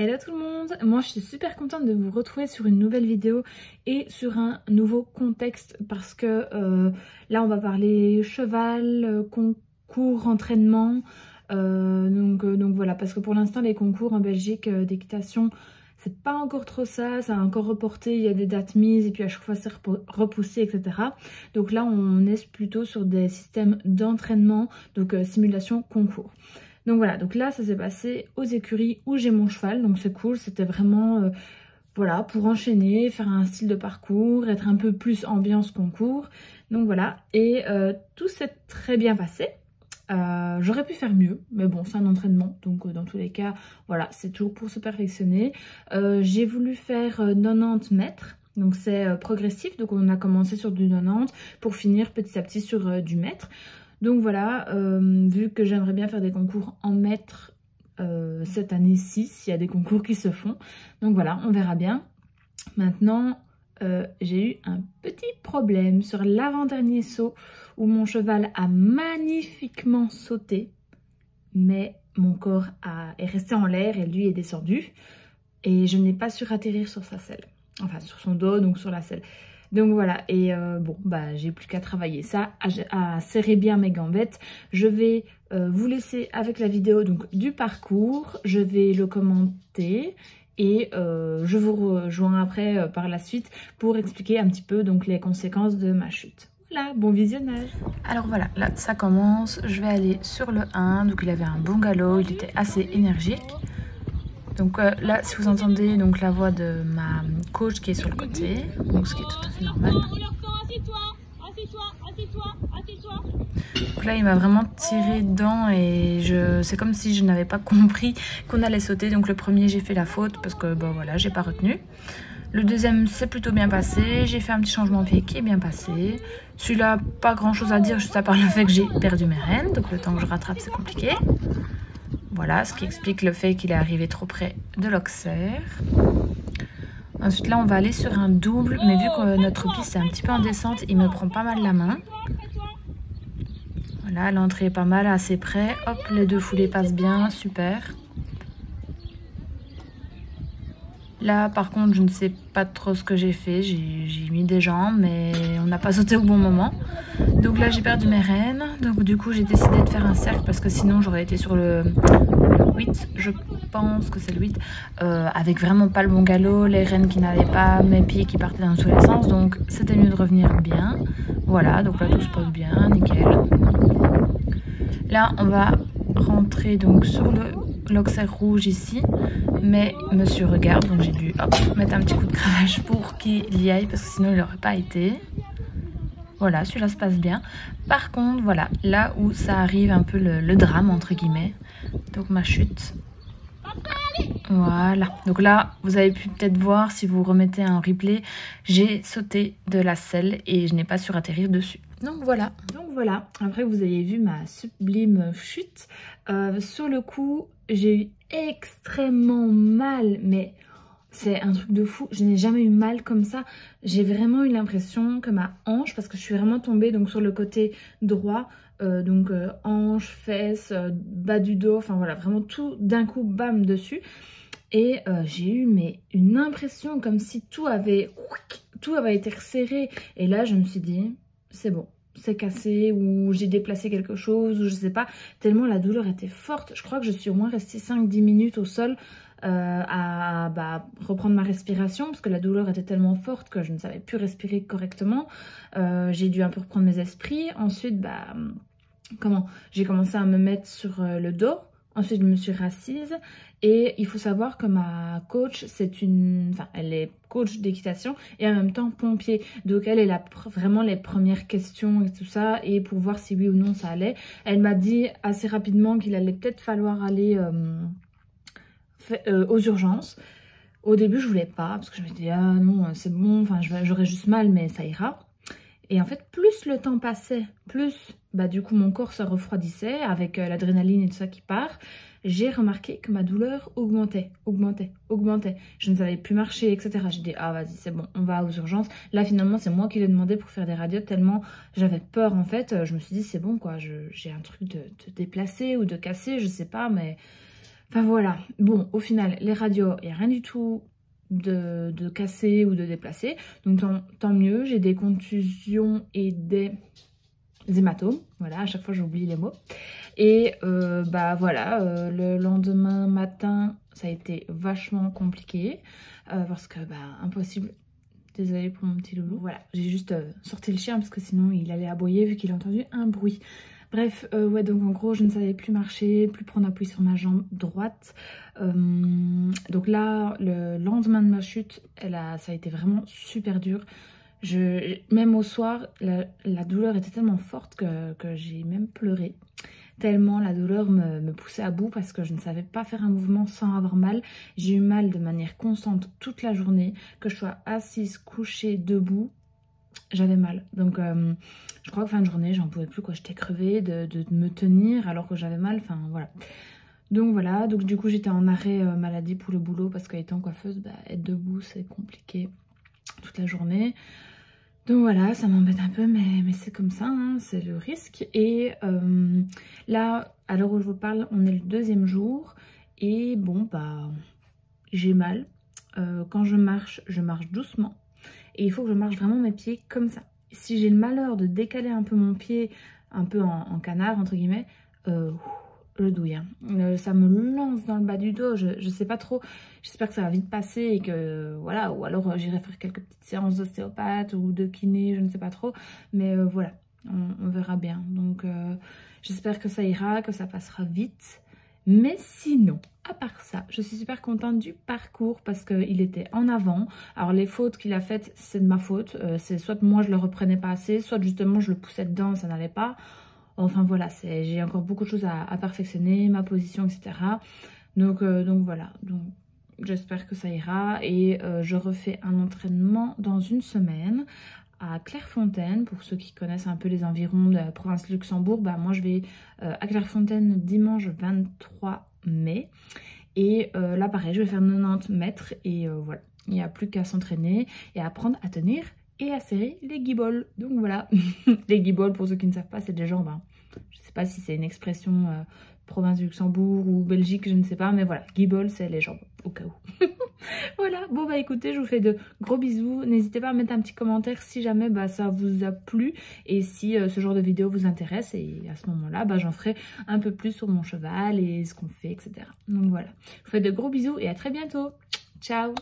Hello tout le monde, moi je suis super contente de vous retrouver sur une nouvelle vidéo et sur un nouveau contexte parce que là on va parler cheval, concours, entraînement, donc voilà, parce que pour l'instant les concours en Belgique d'équitation c'est pas encore trop ça, ça a encore reporté, il y a des dates mises et puis à chaque fois c'est repoussé, etc. Donc là on est plutôt sur des systèmes d'entraînement, donc simulation concours. Donc voilà, donc là ça s'est passé aux écuries où j'ai mon cheval, donc c'est cool, c'était vraiment voilà, pour enchaîner, faire un style de parcours, être un peu plus ambiance concours. Donc voilà, et tout s'est très bien passé. J'aurais pu faire mieux, mais bon, c'est un entraînement, donc dans tous les cas, voilà, c'est toujours pour se perfectionner. J'ai voulu faire 90 mètres, donc c'est progressif, donc on a commencé sur du 90 pour finir petit à petit sur du mètre. Donc voilà, vu que j'aimerais bien faire des concours en mètres cette année-ci, s'il y a des concours qui se font. Donc voilà, on verra bien. Maintenant, j'ai eu un petit problème sur l'avant-dernier saut où mon cheval a magnifiquement sauté, mais mon corps est resté en l'air et lui est descendu. Et je n'ai pas su atterrir sur sa selle, enfin sur son dos, donc sur la selle. Donc voilà, et bon, bah j'ai plus qu'à travailler ça, à serrer bien mes gambettes. Je vais vous laisser avec la vidéo donc du parcours, je vais le commenter et je vous rejoins après par la suite pour expliquer un petit peu donc les conséquences de ma chute. Voilà, bon visionnage. Alors voilà, là ça commence, je vais aller sur le 1, donc il avait un bon galop, il était assez énergique. Donc là, si vous entendez donc la voix de ma coach qui est sur le côté, donc ce qui est tout à fait normal. Donc là, il m'a vraiment tiré dedans et c'est comme si je n'avais pas compris qu'on allait sauter. Donc le premier, j'ai fait la faute parce que bon voilà, j'ai pas retenu. Le deuxième, c'est plutôt bien passé. J'ai fait un petit changement de pied qui est bien passé. Celui-là, pas grand chose à dire, juste à part le fait que j'ai perdu mes rênes. Donc le temps que je rattrape, c'est compliqué. Voilà, ce qui explique le fait qu'il est arrivé trop près de l'Auxerre. Ensuite, là, on va aller sur un double. Mais vu que notre piste est un petit peu en descente, il me prend pas mal la main. Voilà, l'entrée est pas mal, assez près. Hop, les deux foulées passent bien, super. Là, par contre, je ne sais pas trop ce que j'ai fait. J'ai mis des jambes, mais on n'a pas sauté au bon moment. Donc là, j'ai perdu mes rênes. Donc du coup, j'ai décidé de faire un cercle parce que sinon, j'aurais été sur le 8. Je pense que c'est le 8. Avec vraiment pas le bon galop, les rênes qui n'allaient pas, mes pieds qui partaient dans tous les sens. Donc c'était mieux de revenir bien. Voilà, donc là, tout se passe bien, nickel. Là, on va rentrer donc sur l'Auxerre rouge ici. Mais monsieur regarde, donc j'ai dû mettre un petit coup de cravache pour qu'il y aille parce que sinon il n'aurait pas été. Voilà, celui-là se passe bien. Par contre, voilà, là où ça arrive un peu le drame, entre guillemets. Donc ma chute. Voilà, donc là, vous avez pu peut-être voir, si vous remettez un replay, j'ai sauté de la selle et je n'ai pas su atterrir dessus. Donc voilà, après vous avez vu ma sublime chute. Sur le coup, j'ai eu extrêmement mal, mais c'est un truc de fou. Je n'ai jamais eu mal comme ça. J'ai vraiment eu l'impression que ma hanche, parce que je suis vraiment tombée donc sur le côté droit, hanche, fesses, bas du dos, enfin voilà, vraiment tout d'un coup, bam, dessus. Et j'ai eu une impression comme si tout avait été resserré. Et là, je me suis dit, c'est bon, c'est cassé, ou j'ai déplacé quelque chose, ou je sais pas. Tellement la douleur était forte. Je crois que je suis au moins restée 5-10 minutes au sol à reprendre ma respiration, parce que la douleur était tellement forte que je ne savais plus respirer correctement. J'ai dû un peu reprendre mes esprits. Ensuite, j'ai commencé à me mettre sur le dos. Ensuite, je me suis rassise et il faut savoir que ma coach, elle est coach d'équitation et en même temps pompier. Donc, elle est vraiment les premières questions et tout ça et pour voir si oui ou non ça allait. Elle m'a dit assez rapidement qu'il allait peut-être falloir aller aux urgences. Au début, je voulais pas parce que je me disais, ah non, c'est bon, enfin, j'aurais juste mal, mais ça ira. Et en fait, plus le temps passait, plus du coup mon corps se refroidissait avec l'adrénaline et tout ça qui part. J'ai remarqué que ma douleur augmentait. Je ne savais plus marcher, etc. J'ai dit, ah vas-y, c'est bon, on va aux urgences. Là, finalement, c'est moi qui l'ai demandé pour faire des radios tellement j'avais peur en fait. Je me suis dit, c'est bon quoi, j'ai un truc de déplacer ou de casser, je sais pas, mais Enfin voilà, bon au final les radios, il n'y a rien du tout de cassé ou de déplacé, donc tant mieux. J'ai des contusions et des hématomes, voilà, à chaque fois j'oublie les mots. Et bah voilà, le lendemain matin ça a été vachement compliqué parce que bah impossible. Désolée pour mon petit loulou. Voilà, j'ai juste sorti le chien parce que sinon il allait aboyer vu qu'il a entendu un bruit. Bref, ouais, donc en gros je ne savais plus marcher, plus prendre appui sur ma jambe droite. Donc là, le lendemain de ma chute, ça a été vraiment super dur. Même au soir, la douleur était tellement forte que j'ai même pleuré. Tellement la douleur me poussait à bout parce que je ne savais pas faire un mouvement sans avoir mal. J'ai eu mal de manière constante toute la journée, que je sois assise, couchée, debout, j'avais mal. Donc je crois que fin de journée, j'en pouvais plus, quoi. J'étais crevée de me tenir alors que j'avais mal, enfin voilà. Donc voilà, donc du coup j'étais en arrêt maladie pour le boulot parce qu'étant coiffeuse, bah, être debout c'est compliqué toute la journée. Donc voilà, ça m'embête un peu, mais c'est comme ça, hein, c'est le risque. Et là, à l'heure où je vous parle, on est le 2e jour. Et bon, bah, j'ai mal. Quand je marche doucement. Et il faut que je marche vraiment mes pieds comme ça. Si j'ai le malheur de décaler un peu mon pied, un peu en canard, entre guillemets, je douille. Hein. Ça me lance dans le bas du dos, je sais pas trop. J'espère que ça va vite passer et que voilà, ou alors j'irai faire quelques petites séances d'ostéopathe ou de kiné, je ne sais pas trop. Mais voilà, on verra bien. Donc j'espère que ça ira, que ça passera vite. Mais sinon, à part ça, je suis super contente du parcours parce qu'il était en avant. Alors les fautes qu'il a faites, c'est de ma faute. C'est soit moi je le reprenais pas assez, soit justement je le poussais dedans, ça n'allait pas. Enfin voilà, j'ai encore beaucoup de choses à perfectionner, ma position, etc. Donc voilà, donc j'espère que ça ira. Et je refais un entraînement dans une semaine à Clairefontaine. Pour ceux qui connaissent un peu les environs de la province de Luxembourg, bah moi je vais à Clairefontaine dimanche 23 mai. Et là pareil, je vais faire 90 mètres et voilà, il n'y a plus qu'à s'entraîner et à apprendre à tenir et à serrer les guiboles. Donc voilà, les guiboles pour ceux qui ne savent pas, c'est des jambes. Hein. Je ne sais pas si c'est une expression province du Luxembourg ou Belgique, je ne sais pas, mais voilà, guiboles c'est les jambes, au cas où. Voilà, bon bah écoutez, je vous fais de gros bisous. N'hésitez pas à mettre un petit commentaire si jamais bah, ça vous a plu et si ce genre de vidéo vous intéresse. Et à ce moment-là, bah, j'en ferai un peu plus sur mon cheval et ce qu'on fait, etc. Donc voilà, je vous fais de gros bisous et à très bientôt. Ciao!